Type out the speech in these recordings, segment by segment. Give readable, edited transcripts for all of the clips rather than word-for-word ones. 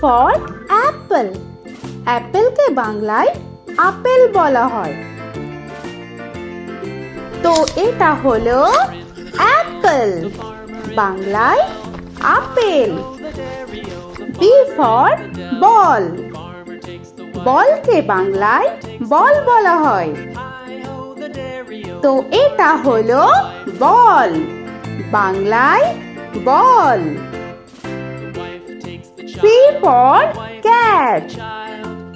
For Apple. অ্যাপেলকে বাংলায় apple বলা হয়। তো এটা হলো অ্যাপল, বাংলায় আপেল। B for ball. বলকে বাংলায় বল বলা হয়। তো এটা হলো বল, বাংলায় বল। C for cat.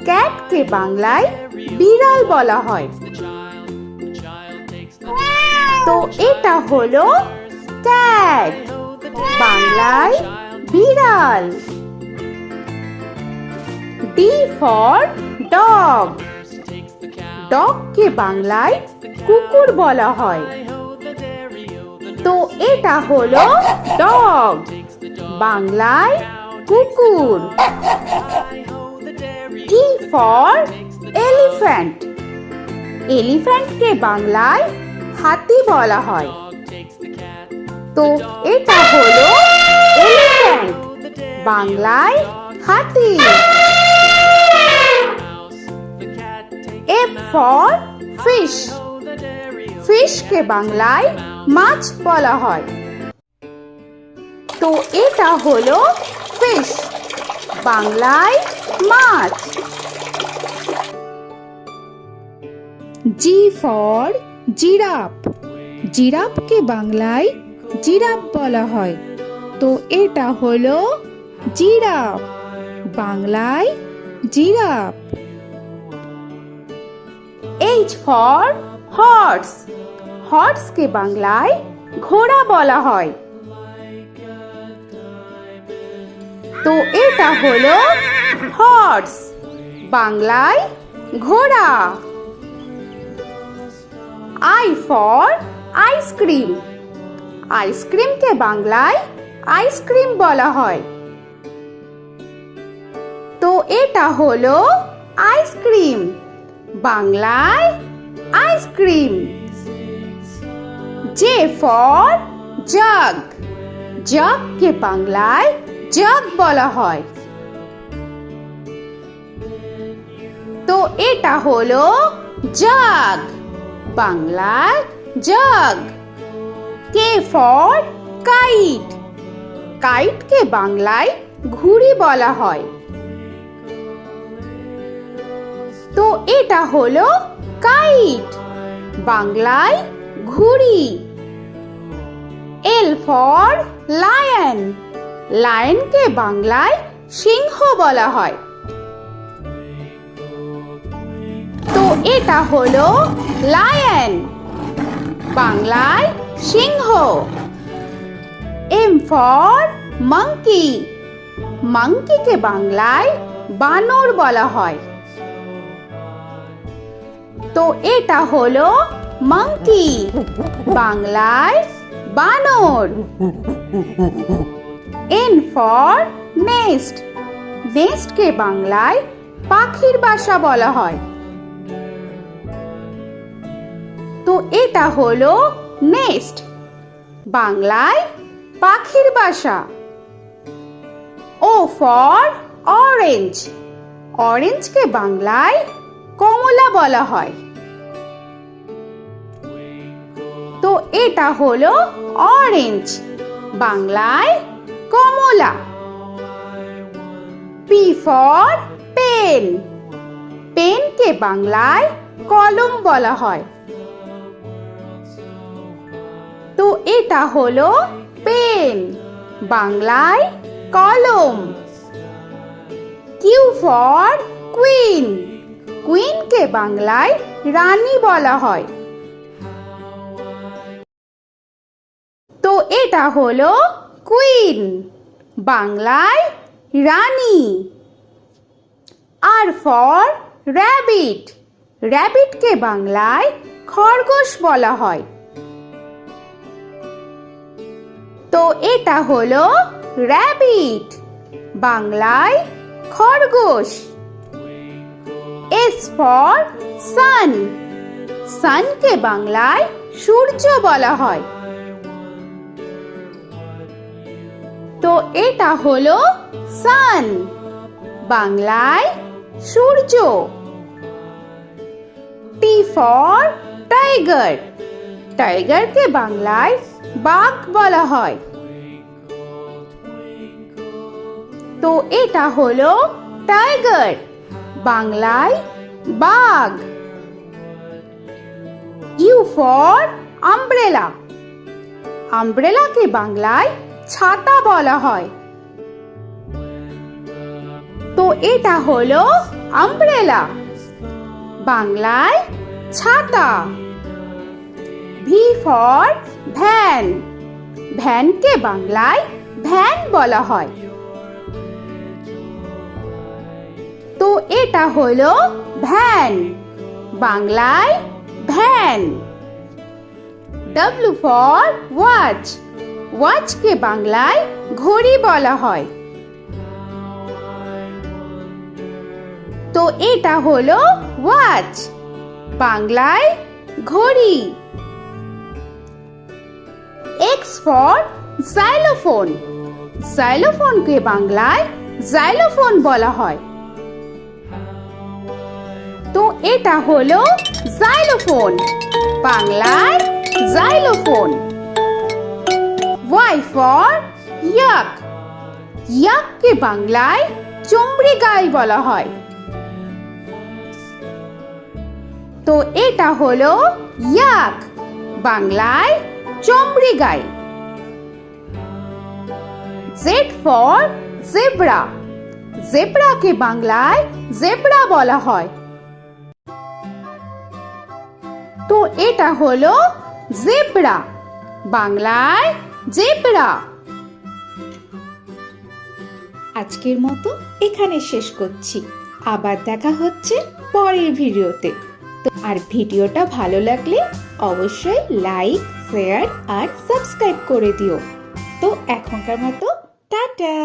ক্যাটকে বাংলায় বিড়াল বলা হয়। তো এটা হলো ক্যাট, বাংলায় বিড়াল। D for dog. ডগকে বাংলায় কুকুর বলা হয়। তো এটা হলো ডগ, বাংলায় কুকুর। E for elephant. এলিফ্যান্টকে বাংলায় হাতি বলা হয়। তো এটা হলো এলিফ্যান্ট, বাংলায় হাতি। F for fish. ফিশকে বাংলায় মাছ বলা হয়। তো এটা হলো ফিশ, বাংলায় মাছ। G for giraffe. জিরাফকে বাংলায় জিরাফ বলা হয়। তো এটা হলো জিরাফ, বাংলায় জিরাফ। H for horse. হর্সকে বাংলায় ঘোড়া বলা হয়। তো এটা হলো হর্স, বাংলায় ঘোড়া। I for ice cream. আইসক্রিমকে বাংলায় আইসক্রিম বলা হয়। তো এটা হলো আইসক্রিম, বাংলায় আইসক্রিম। J for jug. জাগকে বাংলায় জাগ বলা হয়। তো এটা হলো জাগ, বাংলায় জাগ। K for kite. কাইটকে বাংলায় ঘুড়ি বলা হয়। তো এটা হলো কাইট, বাংলায় ঘুড়ি। L for lion. লায়নকে বাংলায় সিংহ বলা হয়। তো এটা হলো লায়ন, বাংলায় সিংহ। M for monkey. মাঙ্কিকে বাংলায় বানর বলা হয়। তো এটা হলো মাঙ্কি, বাংলায় বানর। N for nest. নেস্টকে বাংলায় পাখির বাসা বলা হয়। তো এটা হলো নেস্ট, বাংলায় পাখির বাসা। O for orange. অরেঞ্জকে বাংলায় কমলা বলা হয়। তো এটা হলো অরেঞ্জ, বাংলায় কমলা। P for pen. পেনকে বাংলায় কলম বলা হয়। তো এটা হলো পেন, বাংলায় কলম। Q for queen. কুইনকে বাংলায় রানী বলা হয়। তো এটা হলো কুইন, বাংলায় রানী। আর ফর র‍্যাবিট। র‍্যাবিটকে বাংলায় খরগোশ বলা হয়। তো এটা হলো র‍্যাবিট, বাংলায় খরগোশ। S for sun. সানকে বাংলায় সূর্য বলা হয়। তো এটা হলো সান, বাংলায় সূর্য। টি ফর টাইগার, টাইগারকে বাংলায় বাঘ বলা হয়। তো এটা হলো টাইগার, বাংলায় বাঘ। ইউ ফর আমব্রেলা, আমব্রেলাকে বাংলায় ছাতা বলা হয়। তো এটা হলো আমব্রেলা, বাংলায় ছাতা। ভি ফর ভ্যান, ভ্যানকে বাংলায় ভ্যান বলা হয়। তো এটা হলো ভ্যান, বাংলায় ভ্যান। ডব্লিউ ফর ওয়াচ, ওয়াচকে বাংলায় ঘড়ি বলা হয়। তো এটা হলো ওয়াচ, বাংলায় ঘড়ি। এক্স ফর জাইলোফোন, জাইলোফোনকে বাংলায় জাইলোফোন বলা হয়। তো এটা হলো জাইলোফোন, বাংলায় জাইলোফোন। ওয়াই ফর ইয়াক, ইয়াককে বাংলায় চমড়ি গাই বলা হয়। তো এটা হলো ইয়াক, বাংলায় চমড়ি গাই। জেড ফর জেব্রা, জেব্রাকে বাংলায় জেব্রা বলা হয়। তো এটা হলো জেব্রা, বাংলায় জেব্রা। আজকের মতো এখানে শেষ করছি, আবার দেখা হচ্ছে পরের ভিডিওতে। তো আর ভিডিওটা ভালো লাগলে অবশ্যই লাইক, শেয়ার আর সাবস্ক্রাইব করে দিও। তো এখনকার মতো টাটা।